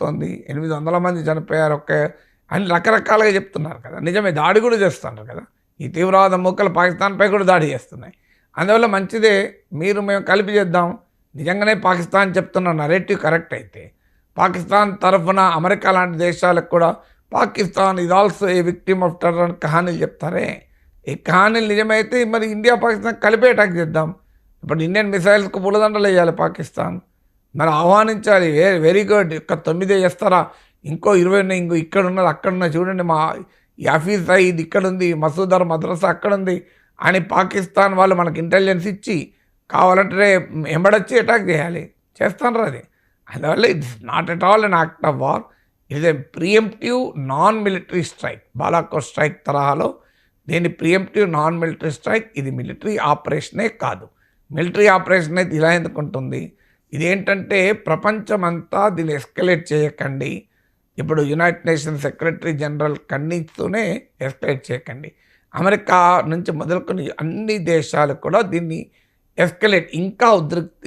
జరుగుతోంది, 800 మంది చనిపోయారు అని రకరకాలుగా చెప్తున్నారు కదా. నిజమే, దాడి కూడా చేస్తున్నారు కదా. ఈ తీవ్రవాద మూకలు పాకిస్తాన్పై కూడా దాడి చేస్తున్నాయి. అందువల్ల మంచిదే, మేము కలిపి చేద్దాం. నిజంగానే పాకిస్తాన్ చెప్తున్న నరేటివ్ కరెక్ట్ అయితే పాకిస్తాన్ తరఫున అమెరికా లాంటి దేశాలకు కూడా Pakistan is also a victim of terror అని కహానీలు చెప్తారే. ఈ కహానీలు నిజమైతే మరి ఇండియా పాకిస్తాన్ కలిపి అటాక్ చేద్దాం. ఇప్పుడు ఇండియన్ మిసైల్స్కు పూలదండలు వేయాలి పాకిస్తాన్, మరి ఆహ్వానించాలి. Very good. 9 చేస్తారా, ఇంకో 20 ఇంకో ఇక్కడ ఉన్నది అక్కడ ఉన్నది చూడండి, మా ఈ హఫీజ్ సయీద్ ఇక్కడ ఉంది, మసూదర్ మద్రసా అక్కడ ఉంది అని పాకిస్తాన్ వాళ్ళు మనకు ఇంటెలిజెన్స్ ఇచ్చి కావాలంటే ఎంబడొచ్చి అటాక్ చేయాలి, చేస్తాను అది. అందువల్ల it's not at all an act of war, it's a preemptive non military strike. Balakot strike తరహాలో దీన్ని ప్రియంప్టివ్ నాన్ మిలిటరీ స్ట్రైక్. ఇది మిలిటరీ ఆపరేషనే కాదు. మిలిటరీ ఆపరేషన్ అయితే ఇలా ఎందుకు ఉంటుంది? ఇదేంటంటే ప్రపంచమంతా దీన్ని ఎస్కలేట్ చేయకండి. ఇప్పుడు యునైటెడ్ నేషన్స్ సెక్రటరీ జనరల్ ఖండిస్తూనే ఎస్కలేట్ చేయకండి. అమెరికా నుంచి మొదలుకొని అన్ని దేశాలు కూడా దీన్ని ఎస్కలేట్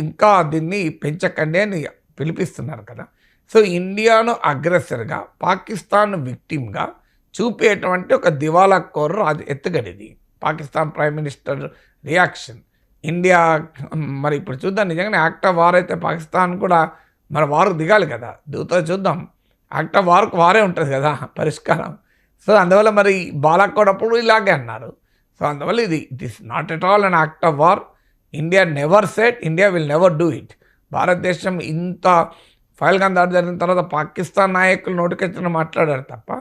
ఇంకా దీన్ని పెంచకండి అని పిలిపిస్తున్నారు కదా. సో ఇండియాను అగ్రెసర్గా, పాకిస్తాన్ విక్టిమ్గా చూపేటువంటి ఒక దివాలా కోరు అది ఎత్తుగడిది Pakistan prime minister reaction. India మరి ఇప్పుడు చూద్దాం, నిజంగానే యాక్ట్ ఆఫ్ వార్ అయితే పాకిస్తాన్ కూడా మరి వారు దిగాలి కదా. దిగుతా చూద్దాం. యాక్ట్ ఆఫ్ వార్కు వారే ఉంటుంది కదా పరిష్కారం. సో అందువల్ల మరి బాలాకోట్ అప్పుడు ఇలాగే అన్నారు. సో అందువల్ల it is not at all an act of war. India never set, India will never do it. భారతదేశం ఇంత ఫైల్గా దాడి జరిగిన తర్వాత పాకిస్తాన్ నాయకులు నోటికొచ్చిన మాట్లాడారు తప్ప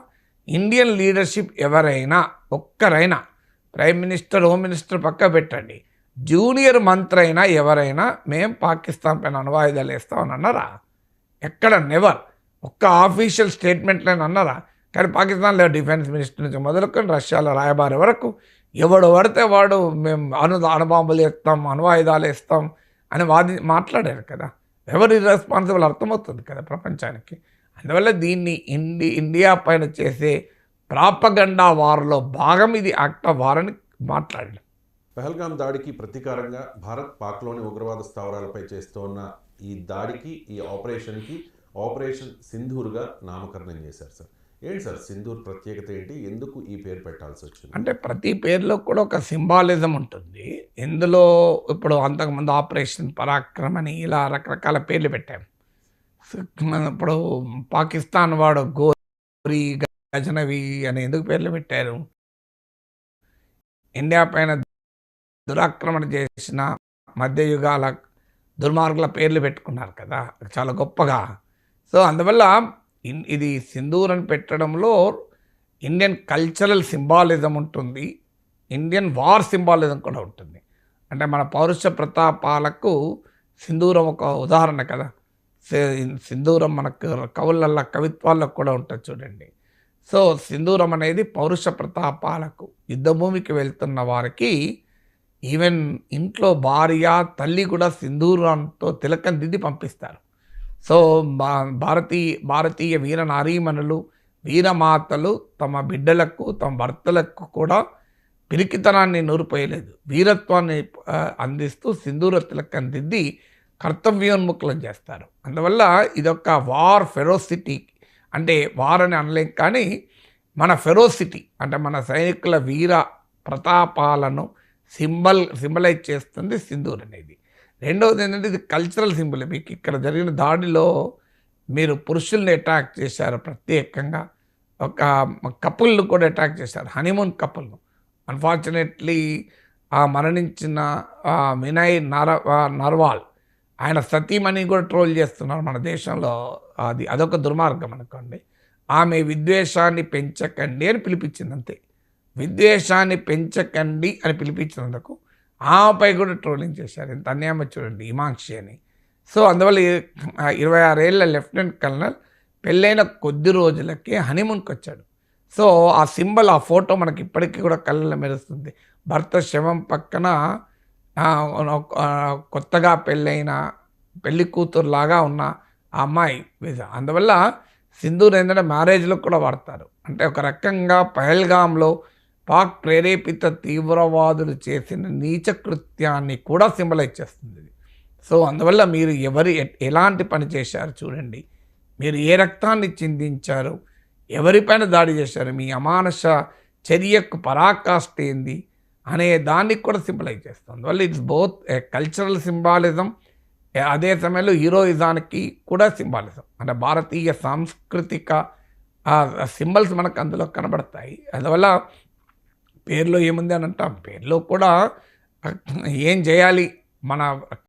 ఇండియన్ లీడర్షిప్ ఎవరైనా ఒక్కరైనా, ప్రైమ్ మినిస్టర్ హోమ్ మినిస్టర్ పక్క పెట్టండి, జూనియర్ మంత్రి అయినా ఎవరైనా మేము పాకిస్తాన్ పైన అణ్వాయుధాలు వేస్తామని అన్నారా? ఎక్కడ నెవర్. ఒక్క ఆఫీషియల్ స్టేట్మెంట్లని అన్నారా? కానీ పాకిస్తాన్లో డిఫెన్స్ మినిస్టర్ నుంచి మొదలుకొని రష్యాలో రాయబారి వరకు ఎవడు పడితే వాడు మేము అణుబాంబులు వేస్తాం, అణ్వాయుధాలు వేస్తాం అని మాట్లాడారు కదా. ఎవరు ఇర్రెస్పాన్సిబుల్ అర్థమవుతుంది కదా ప్రపంచానికి. అందువల్ల దీన్ని ఇండియా పైన చేసే ప్రాపగండా వార్లో భాగం ఇది యాక్ట్ ఆఫ్ వార్ అని మాట్లాడారు. పహల్గాం దాడికి ప్రతీకారంగా భారత్ పాక్లోని ఉగ్రవాద స్థావరాలపై చేస్తున్న ఈ దాడికి, ఈ ఆపరేషన్కి ఆపరేషన్ సింధూర్గా నామకరణం చేశారు సార్. ఏంటి సార్ సింధూర్ ప్రత్యేకత ఏంటి? ఎందుకు ఈ పేరు పెట్టాల్సి వచ్చింది? అంటే ప్రతి పేరులో కూడా ఒక సింబాలిజం ఉంటుంది. ఇందులో ఇప్పుడు అంతకుముందు ఆపరేషన్ పరాక్రమ్ అని ఇలా రకరకాల పేర్లు పెట్టాం. ఇప్పుడు పాకిస్తాన్ వాడు గోరి, గజనవి అని ఎందుకు పేర్లు పెట్టారు? ఇండియా పైన దురాక్రమణ చేసిన మధ్యయుగాల దుర్మార్గుల పేర్లు పెట్టుకున్నారు కదా చాలా గొప్పగా. సో అందువల్ల ఇది సింధూర్ అని పెట్టడంలో ఇండియన్ కల్చరల్ సింబాలిజం ఉంటుంది, ఇండియన్ వార్ సింబాలిజం కూడా ఉంటుంది. అంటే మన పౌరుష ప్రతాపాలకు సింధూరం ఒక ఉదాహరణ కదా. సింధూరం మనకు కవులల్లో కవిత్వాల్లో కూడా ఉంటుంది చూడండి. సో సింధూరం అనేది పౌరుష ప్రతాపాలకు, యుద్ధభూమికి వెళ్తున్న వారికి ఈవెన్ ఇంట్లో భార్య తల్లి కూడా సింధూరంతో తిలకం దిద్ది పంపిస్తారు. సో భారతీయ వీర నారీమణులు, వీరమాతలు తమ బిడ్డలకు, తమ భర్తలకు కూడా పిరికితనాన్ని నూరిపోయలేదు, వీరత్వాన్ని అందిస్తూ సింధూర తిలకం దిద్ది కర్తవ్యోన్ముఖులను చేస్తారు. అందువల్ల ఇదొక వార్ ఫెరోసిటీ, అంటే వార్ అని అనలేం కానీ మన ఫెరోసిటీ అంటే మన సైనికుల వీర ప్రతాపాలను సింబలైజ్ చేస్తుంది సింధూర్ అనేది. రెండవది ఏంటంటే ఇది కల్చరల్ సింబల్. మీకు ఇక్కడ జరిగిన దాడిలో మీరు పురుషుల్ని అటాక్ చేశారు, ప్రత్యేకంగా ఒక కపుల్ను కూడా అటాక్ చేశారు, హనీమూన్ కపుల్ను. అన్ఫార్చునేట్లీ ఆ మరణించిన వినయ్ నర్వాల్ ఆయన సతీమణి కూడా ట్రోల్ చేస్తున్నారు మన దేశంలో. అదొక దుర్మార్గం అనుకోండి. ఆమె విద్వేషాన్ని పెంచకండి అని పిలిపించింది, అంతే. విద్వేషాన్ని పెంచకండి అని పిలిపించినందుకు ఆమెపై కూడా ట్రోలింగ్ చేశారు. ఎంత అన్యాయం చూడండి, హిమాంక్షి అని. సో అందువల్ల 26 ఏళ్ళ లెఫ్టినెంట్ కల్నల్ పెళ్ళైన కొద్ది రోజులకే హనీమూన్కి వచ్చాడు. సో ఆ సింబల్, ఆ ఫోటో మనకి ఇప్పటికీ కూడా కళ్ళలో మెరుస్తుంది. భర్త శవం పక్కన కొత్తగా పెళ్ళైన పెళ్లి కూతురులాగా ఉన్న ఆ అమ్మాయి. అందువల్ల సింధూర్ ఏంటంటే మ్యారేజ్లో కూడా వాడతారు. అంటే ఒక రకంగా పహల్గాంలో పాక్ ప్రేరేపిత తీవ్రవాదులు చేసిన నీచ కృత్యాన్ని కూడా సింబలైజ్ చేస్తుంది. సో అందువల్ల మీరు ఎలాంటి పని చేశారు చూడండి. మీరు ఏ రక్తాన్ని చిందించారు, ఎవరిపైన దాడి చేశారు, మీ అమానుష చర్యకు పరాకాష్ఠ ఏంది అనే దానికి కూడా సింబలైజ్ చేస్తుంది. అందువల్ల it's both A cultural symbolism, అదే సమయంలో హీరోయిజానికి కూడా సింబాలిజం. అంటే భారతీయ సాంస్కృతిక సింబల్స్ మనకు అందులో కనబడతాయి. అందువల్ల పేరులో ఏముంది అని అంటాం, పేరులో కూడా ఏం చేయాలి, మన